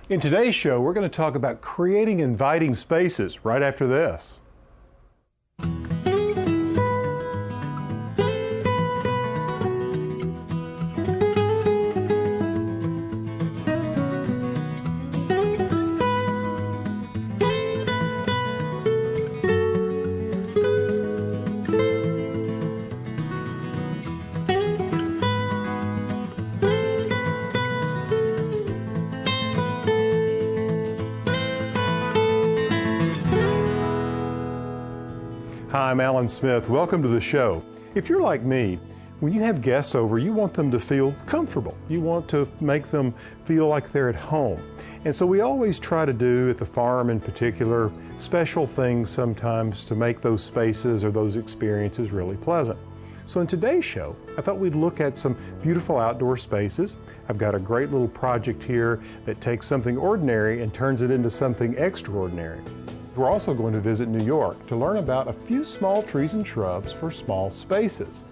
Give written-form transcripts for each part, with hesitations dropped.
In today's show, we're going to talk about creating inviting spaces right after this. Hi, I'm Alan Smith. Welcome to the show. If you're like me, when you have guests over, you want them to feel comfortable. You want to make them feel like they're at home. And so we always try to do, at the farm in particular, special things sometimes to make those spaces or those experiences really pleasant. So in today's show, I thought we'd look at some beautiful outdoor spaces. I've got a great little project here that takes something ordinary and turns it into something extraordinary. We're also going to visit New York to learn about a few small trees and shrubs for small spaces.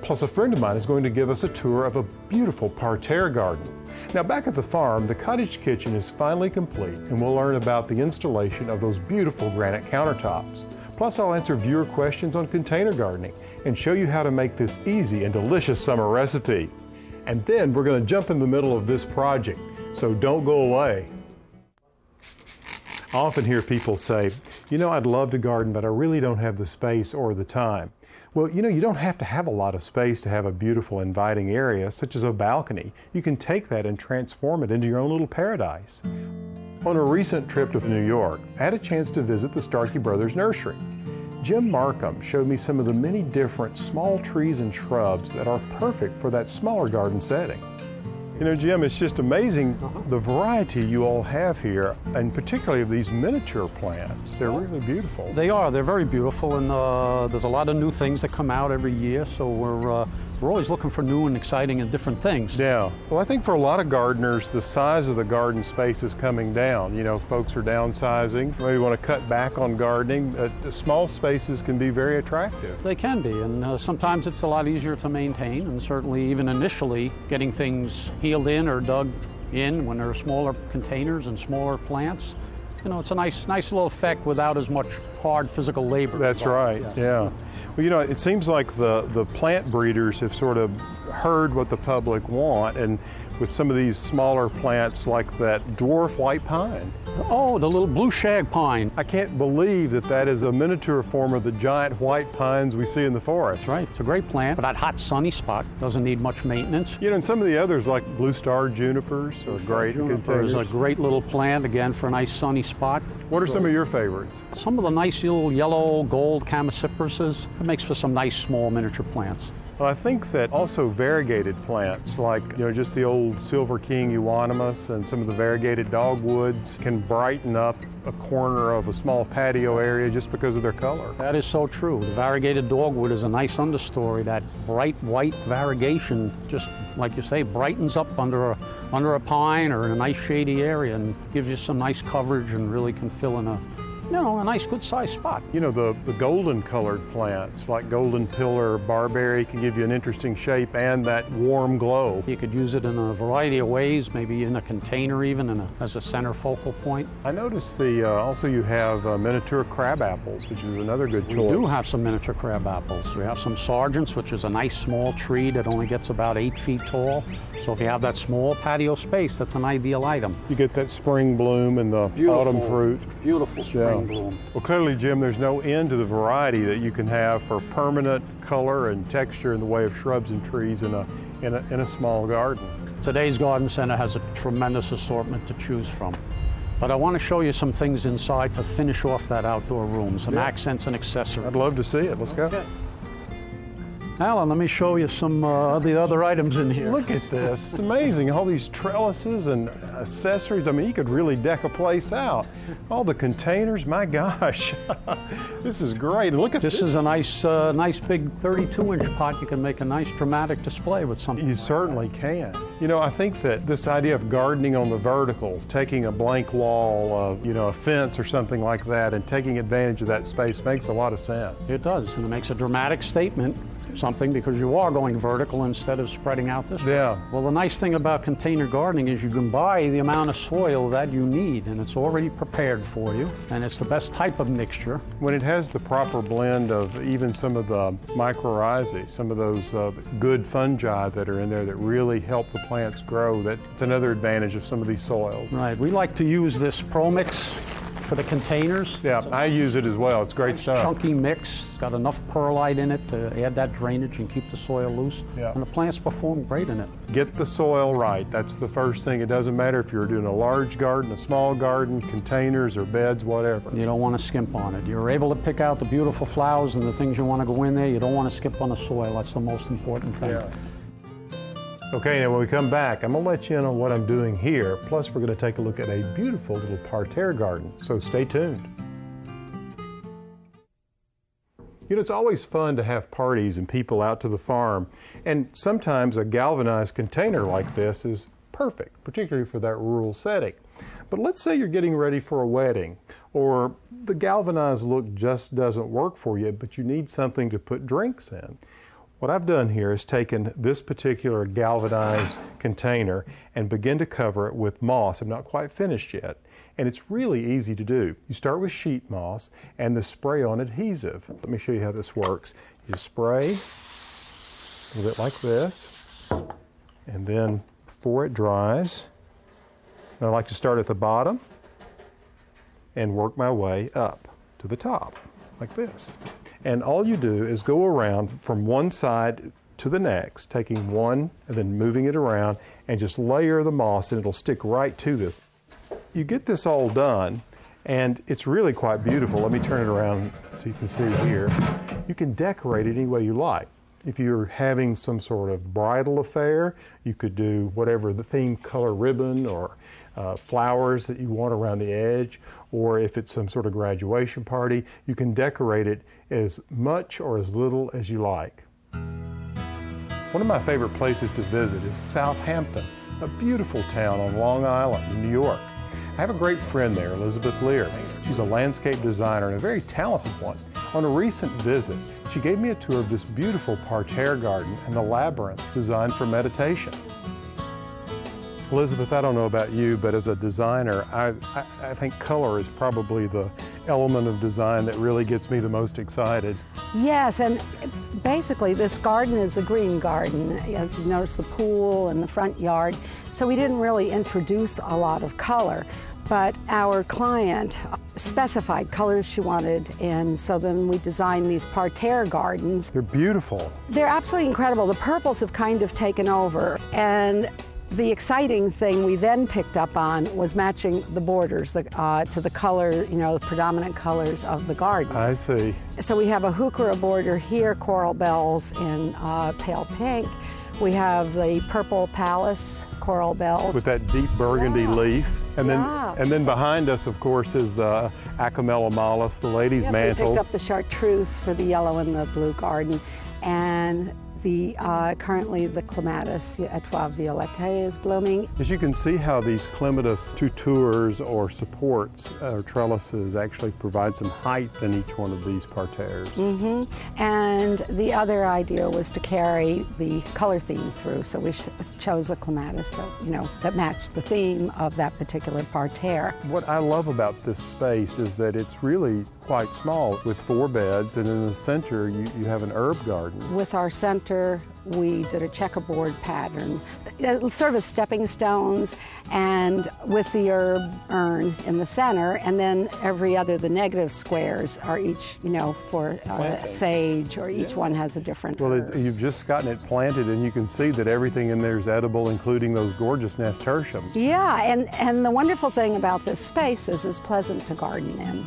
Plus, a friend of mine is going to give us a tour of a beautiful parterre garden. Now, back at the farm, the cottage kitchen is finally complete, and we'll learn about the installation of those beautiful granite countertops. Plus, I'll answer viewer questions on container gardening and show you how to make this easy and delicious summer recipe. And then we're going to jump in the middle of this project, so don't go away. I often hear people say, you know, I'd love to garden, but I really don't have the space or the time. Well, you know, you don't have to have a lot of space to have a beautiful, inviting area, such as a balcony. You can take that and transform it into your own little paradise. On a recent trip to New York, I had a chance to visit the Starkie brothers' nursery. Jim Markham showed me some of the many different small trees and shrubs that are perfect for that smaller garden setting. You know, Jim, it's just amazing the variety you all have here, and particularly of these miniature plants. They're really beautiful. They are. They're very beautiful, and there's a lot of new things that come out every year, so we're always looking for new and exciting and different things. Yeah. Well, I think for a lot of gardeners, the size of the garden space is coming down. You know, folks are downsizing, maybe want to cut back on gardening. Small spaces can be very attractive. They can be, and sometimes it's a lot easier to maintain, and certainly even initially getting things healed in or dug in when there are smaller containers and smaller plants. You know, it's a nice little effect without as much hard physical labor. That's right, yeah. Well, you know, it seems like the plant breeders have sort of heard what the public want, and with some of these smaller plants like that dwarf white pine. Oh, the little blue shag pine. I can't believe that that is a miniature form of the giant white pines we see in the forest. That's right, it's a great plant. For that hot sunny spot, doesn't need much maintenance. You know, and some of the others like blue star junipers are great. Juniper is a great little plant, again, for a nice sunny spot. What are some of your favorites? Some of the nice little yellow gold Cypresses. It makes for some nice small miniature plants. Well, I think that also variegated plants like, you know, just the old Silver King Euonymus and some of the variegated dogwoods can brighten up a corner of a small patio area just because of their color. That is so true. The variegated dogwood is a nice understory. That bright white variegation, just like you say, brightens up under a pine or in a nice shady area and gives you some nice coverage and really can fill in a nice good sized spot. You know, the golden colored plants like golden pillar, barberry can give you an interesting shape and that warm glow. You could use it in a variety of ways, maybe in a container even as a center focal point. I noticed also you have miniature crabapples, which is another good choice. We do have some miniature crabapples. We have some sergeants, which is a nice small tree that only gets about 8 feet tall. So if you have that small patio space, that's an ideal item. You get that spring bloom and the autumn fruit. Beautiful spring bloom. Well, clearly, Jim, there's no end to the variety that you can have for permanent color and texture in the way of shrubs and trees in a small garden. Today's garden center has a tremendous assortment to choose from. But I want to show you some things inside to finish off that outdoor room, some accents and accessories. I'd love to see it. Let's go. Okay. Alan, let me show you some of the other items in here. Look at this. It's amazing. All these trellises and accessories. I mean, you could really deck a place out. All the containers, my gosh. This is great. And look at this. This is a nice big 32-inch pot. You can make a nice dramatic display with something. You certainly can. You know, I think that this idea of gardening on the vertical, taking a blank wall, a fence or something like that, and taking advantage of that space makes a lot of sense. It does, and it makes a dramatic statement. something because you are going vertical instead of spreading out this way. Yeah. Well, the nice thing about container gardening is you can buy the amount of soil that you need, and it's already prepared for you, and it's the best type of mixture. When it has the proper blend of even some of the mycorrhizae, some of those good fungi that are in there that really help the plants grow, that's another advantage of some of these soils. Right, we like to use this Pro Mix for the containers. Yeah, I use it as well. It's great stuff. Chunky mix. It's got enough perlite in it to add that drainage and keep the soil loose. Yeah. And the plants perform great in it. Get the soil right. That's the first thing. It doesn't matter if you're doing a large garden, a small garden, containers or beds, whatever. You don't want to skimp on it. You're able to pick out the beautiful flowers and the things you want to go in there. You don't want to skip on the soil. That's the most important thing. Yeah. Okay, now when we come back, I'm going to let you in on what I'm doing here. Plus, we're going to take a look at a beautiful little parterre garden. So stay tuned. You know, it's always fun to have parties and people out to the farm. And sometimes a galvanized container like this is perfect, particularly for that rural setting. But let's say you're getting ready for a wedding, or the galvanized look just doesn't work for you, but you need something to put drinks in. What I've done here is taken this particular galvanized container and begin to cover it with moss. I'm not quite finished yet. And it's really easy to do. You start with sheet moss and the spray-on adhesive. Let me show you how this works. You spray a little bit like this, and then before it dries, I like to start at the bottom and work my way up to the top, like this. And all you do is go around from one side to the next, taking one and then moving it around and just layer the moss and it'll stick right to this. You get this all done and it's really quite beautiful. Let me turn it around so you can see here. You can decorate it any way you like. If you're having some sort of bridal affair, you could do whatever the theme color ribbon or flowers that you want around the edge, or if it's some sort of graduation party, you can decorate it as much or as little as you like. One of my favorite places to visit is Southampton, a beautiful town on Long Island in New York. I have a great friend there, Elizabeth Lear. She's a landscape designer and a very talented one. On a recent visit, she gave me a tour of this beautiful parterre garden and the labyrinth designed for meditation. Elizabeth, I don't know about you, but as a designer, I think color is probably the element of design that really gets me the most excited. Yes, and basically this garden is a green garden. As you notice, the pool and the front yard. So we didn't really introduce a lot of color, but our client specified colors she wanted, and so then we designed these parterre gardens. They're beautiful. They're absolutely incredible. The purples have kind of taken over, and the exciting thing we then picked up on was matching the borders to the color, the predominant colors of the garden. I see. So we have a heuchera border here, coral bells in pale pink. We have the purple palace coral bells. With that deep burgundy leaf. And then behind us, of course, is the Alchemilla mollis, the lady's mantle. We picked up the chartreuse for the yellow and the blue garden. And currently the Clematis Etoile Violette is blooming. As you can see how these Clematis tutors or supports or trellises actually provide some height in each one of these parterres. And the other idea was to carry the color theme through, so we chose a Clematis that matched the theme of that particular parterre. What I love about this space is that it's really quite small with 4 beds, and in the center you have an herb garden. With our center, we did a checkerboard pattern, sort of stepping stones, and with the herb urn in the center, and then the negative squares are each, for sage, or each one has a different herb. You've just gotten it planted, and you can see that everything in there is edible, including those gorgeous nasturtiums. Yeah, and the wonderful thing about this space is it's pleasant to garden in.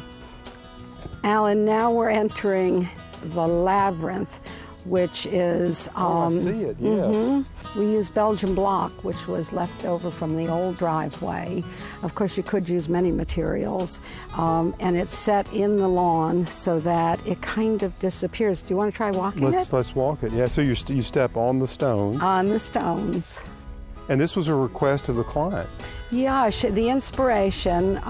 Alan, now we're entering the labyrinth, which is... I see it, yes. We use Belgian block, which was left over from the old driveway. Of course, you could use many materials, and it's set in the lawn so that it kind of disappears. Do you want to try walking it? Let's walk it. Yeah, so you step on the stone. On the stones. And this was a request of the client. Yeah, the inspiration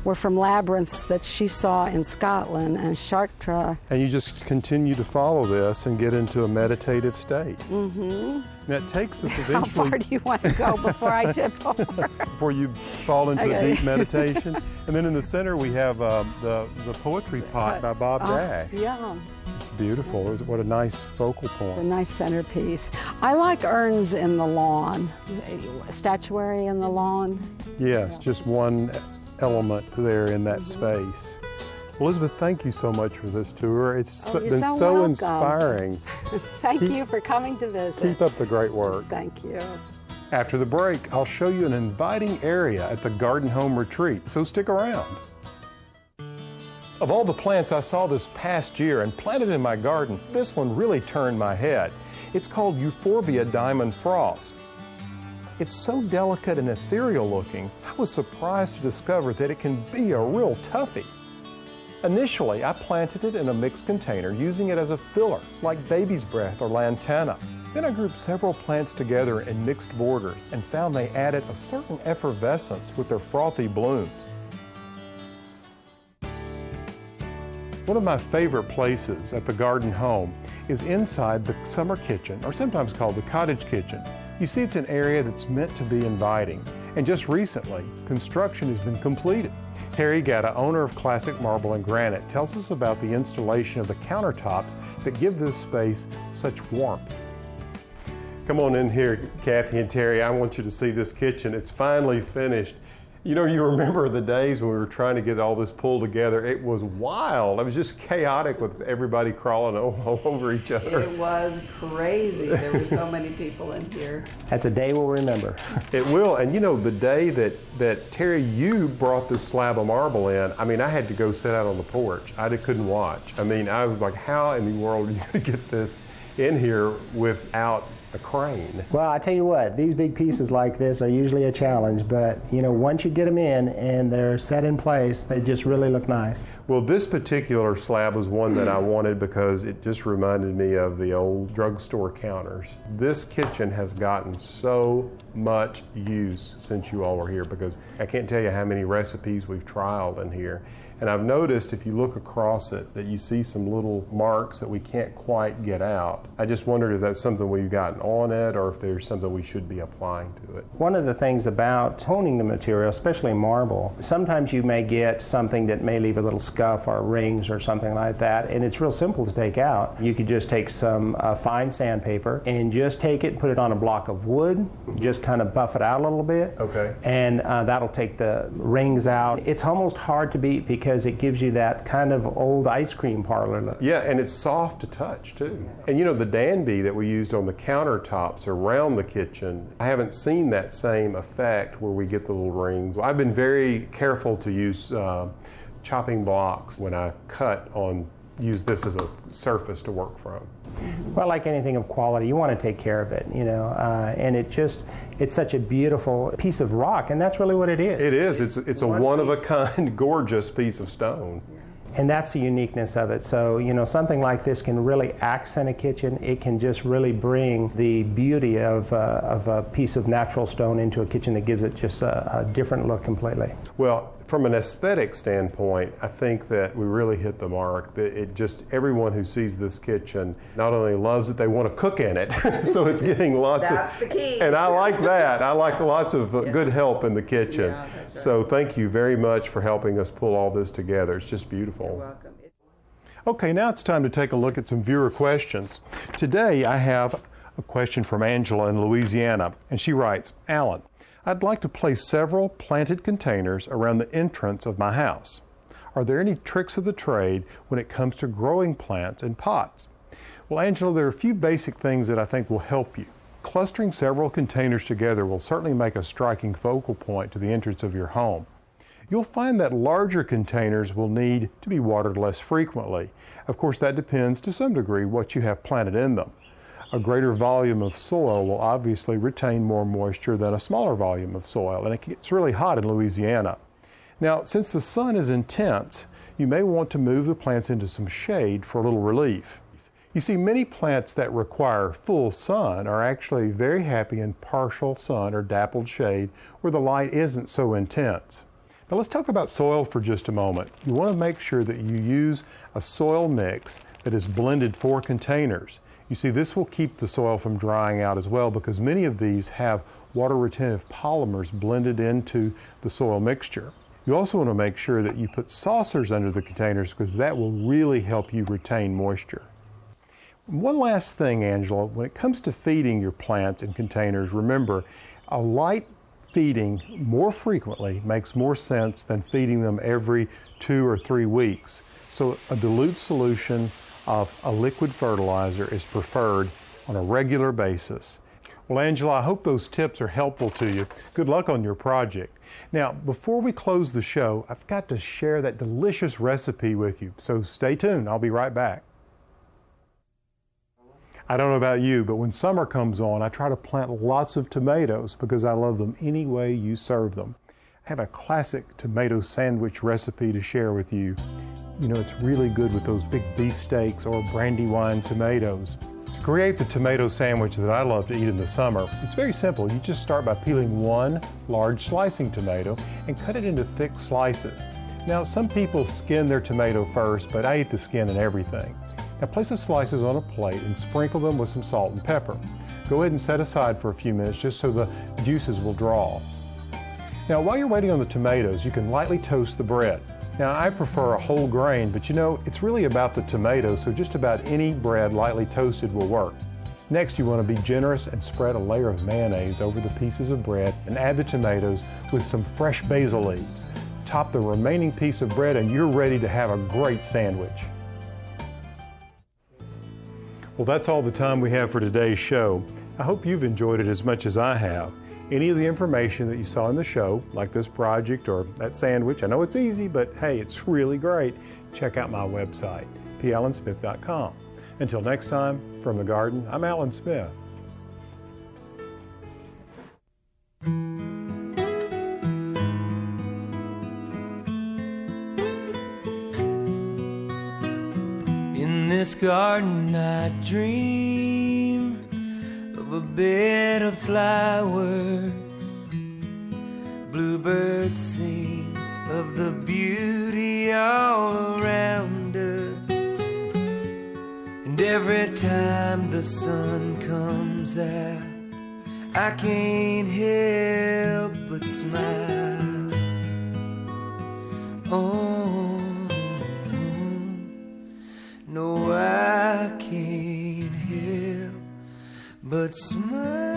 were from labyrinths that she saw in Scotland and Chartres. And you just continue to follow this and get into a meditative state. Mm-hmm. Now it takes us How eventually... far do you want to go before I tip over? Before you fall into a deep meditation. And then in the center we have the poetry pot by Bob Dash. Yeah. It's beautiful. What a nice focal point. A nice centerpiece. I like urns in the lawn, statuary in the lawn. Yes, just one element there in that space. Elizabeth, thank you so much for this tour. It's been so welcome. Inspiring. Thank you for coming to visit. Keep up the great work. Thank you. After the break, I'll show you an inviting area at the Garden Home Retreat, so stick around. Of all the plants I saw this past year and planted in my garden, this one really turned my head. It's called Euphorbia Diamond Frost. It's so delicate and ethereal looking, I was surprised to discover that it can be a real toughie. Initially, I planted it in a mixed container, using it as a filler, like baby's breath or lantana. Then I grouped several plants together in mixed borders and found they added a certain effervescence with their frothy blooms. One of my favorite places at the Garden Home is inside the summer kitchen, or sometimes called the cottage kitchen. You see, it's an area that's meant to be inviting, and just recently, construction has been completed. Terry Gheta, owner of Classic Marble and Granite, tells us about the installation of the countertops that give this space such warmth. Come on in here, Cathy and Terry. I want you to see this kitchen. It's finally finished. You know, you remember the days when we were trying to get all this pulled together. It was wild. It was just chaotic with everybody crawling all over each other. It was crazy. There were so many people in here. That's a day we'll remember. It will. And you know, the day that Terry, you brought this slab of marble in, I mean, I had to go sit out on the porch. I couldn't watch. I mean, I was like, how in the world are you going to get this in here without a crane? Well, I tell you what, these big pieces like this are usually a challenge, but you know, once you get them in and they're set in place, they just really look nice. Well, this particular slab was one that I wanted because it just reminded me of the old drugstore counters. This kitchen has gotten so much use since you all were here, because I can't tell you how many recipes we've trialed in here. And I've noticed if you look across it that you see some little marks that we can't quite get out. I just wondered if that's something we've gotten on it or if there's something we should be applying to it. One of the things about toning the material, especially marble, sometimes you may get something that may leave a little scuff or rings or something like that, and it's real simple to take out. You could just take some fine sandpaper and just take it and put it on a block of wood, just kind of buff it out a little bit. Okay. And that'll take the rings out. It's almost hard to beat because it gives you that kind of old ice cream parlor look. Yeah, and it's soft to touch too. And you know, the Danby that we used on the countertops around the kitchen, I haven't seen that same effect where we get the little rings. I've been very careful to use chopping blocks when I use this as a surface to work from. Well, like anything of quality, you want to take care of it, you know, and it's such a beautiful piece of rock, and that's really what it is. It is. It's a one-of-a-kind, gorgeous piece of stone. And that's the uniqueness of it. So, you know, something like this can really accent a kitchen. It can just really bring the beauty of a piece of natural stone into a kitchen that gives it just a different look completely. Well, from an aesthetic standpoint, I think that we really hit the mark. Everyone who sees this kitchen not only loves it, they want to cook in it. So it's getting lots That's the key. And I like that. I like lots of good help in the kitchen. Yeah, that's right. So thank you very much for helping us pull all this together. It's just beautiful. You're welcome. Okay, now it's time to take a look at some viewer questions. Today I have a question from Angela in Louisiana, and she writes, Alan, I'd like to place several planted containers around the entrance of my house. Are there any tricks of the trade when it comes to growing plants in pots? Well, Angela, there are a few basic things that I think will help you. Clustering several containers together will certainly make a striking focal point to the entrance of your home. You'll find that larger containers will need to be watered less frequently. Of course, that depends to some degree what you have planted in them. A greater volume of soil will obviously retain more moisture than a smaller volume of soil, and it gets really hot in Louisiana. Now, since the sun is intense, you may want to move the plants into some shade for a little relief. You see, many plants that require full sun are actually very happy in partial sun or dappled shade where the light isn't so intense. Now let's talk about soil for just a moment. You want to make sure that you use a soil mix that is blended for containers. You see, this will keep the soil from drying out as well because many of these have water retentive polymers blended into the soil mixture. You also want to make sure that you put saucers under the containers because that will really help you retain moisture. One last thing, Angela, when it comes to feeding your plants in containers, remember, a light feeding more frequently makes more sense than feeding them every 2 or 3 weeks. So a dilute solution of a liquid fertilizer is preferred on a regular basis. Well, Angela, I hope those tips are helpful to you. Good luck on your project. Now, before we close the show, I've got to share that delicious recipe with you, so stay tuned. I'll be right back. I don't know about you, but when summer comes on, I try to plant lots of tomatoes because I love them any way you serve them. I have a classic tomato sandwich recipe to share with you. You know, it's really good with those big beefsteaks or brandywine tomatoes. To create the tomato sandwich that I love to eat in the summer, it's very simple. You just start by peeling one large slicing tomato and cut it into thick slices. Now, some people skin their tomato first, but I eat the skin and everything. Now place the slices on a plate and sprinkle them with some salt and pepper. Go ahead and set aside for a few minutes just so the juices will draw. Now while you're waiting on the tomatoes, you can lightly toast the bread. Now I prefer a whole grain, but you know, it's really about the tomato, so just about any bread lightly toasted will work. Next, you want to be generous and spread a layer of mayonnaise over the pieces of bread and add the tomatoes with some fresh basil leaves. Top the remaining piece of bread and you're ready to have a great sandwich. Well, that's all the time we have for today's show. I hope you've enjoyed it as much as I have. Any of the information that you saw in the show, like this project or that sandwich, I know it's easy, but hey, it's really great. Check out my website, pallansmith.com. Until next time, from the garden, I'm Alan Smith. In this garden I dream of a bed of flowers. Bluebirds sing of the beauty all around us. And every time the sun comes out, I can't help but smile. Oh, no, I can't help but smile.